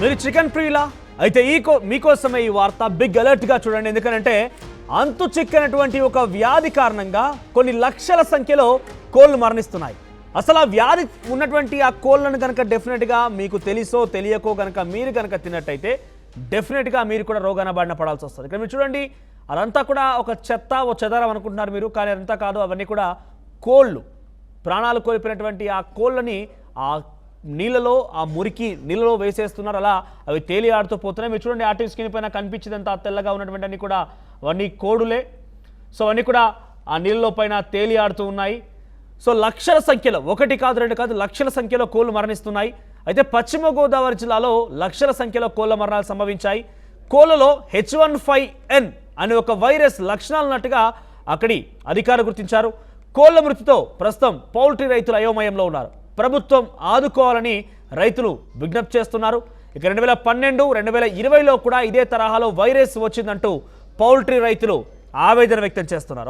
మీరు చికెన్ ప్రియులా అయితే మీకోసమే ఈ వార్త బిగ్ అలర్ట్ గా చూడండి. ఎందుకంటే అంతు చిక్కనటువంటి ఒక వ్యాధి కారణంగా కొన్ని లక్షల సంఖ్యలో కోళ్లు మరణిస్తున్నాయి. అసలు ఆ వ్యాధి ఉన్నటువంటి ఆ కోళ్లను కనుక డెఫినెట్గా మీకు తెలుసో తెలియకో కనుక మీరు కనుక తిన్నట్టయితే డెఫినెట్గా మీరు కూడా రోగాన బారిన పడాల్సి వస్తుంది. ఇక్కడ మీరు చూడండి, అదంతా కూడా ఒక చెత్త ఓ చెదారం అనుకుంటున్నారు మీరు, కానీ అదంతా కాదు. అవన్నీ కూడా కోళ్ళు, ప్రాణాలు కోల్పోయినటువంటి ఆ కోళ్ళని ఆ నీళ్ళలో, ఆ మురికి నీళ్ళలో వేసేస్తున్నారు. అలా అవి తేలి ఆడుతూ పోతున్నాయి. మీరు చూడండి, ఆర్టీవీ స్క్రీన్ పైన కనిపించేదంతా తెల్లగా ఉన్నటువంటి అన్ని కూడా అవన్నీ కోడులే. సో అవన్నీ కూడా ఆ నీళ్ళలో పైన తేలి ఆడుతూ ఉన్నాయి. సో లక్షల సంఖ్యలో, ఒకటి కాదు రెండు కాదు, లక్షల సంఖ్యలో కోళ్లు మరణిస్తున్నాయి. అయితే పశ్చిమ గోదావరి జిల్లాలో లక్షల సంఖ్యలో కోళ్ల మరణాలు సంభవించాయి. కోళ్లలో H1N5 అనే ఒక వైరస్ లక్షణాలు ఉన్నట్టుగా అక్కడి అధికారులు గుర్తించారు. కోళ్ల మృతితో ప్రస్తుతం పౌల్ట్రీ రైతులు అయోమయంలో ఉన్నారు. ప్రభుత్వం ఆదుకోవాలని రైతులు విజ్ఞప్తి చేస్తున్నారు. ఇక 2012, 2020లో కూడా ఇదే తరహాలో వైరస్ వచ్చిందంటూ పౌల్ట్రీ రైతులు ఆవేదన వ్యక్తం చేస్తున్నారు.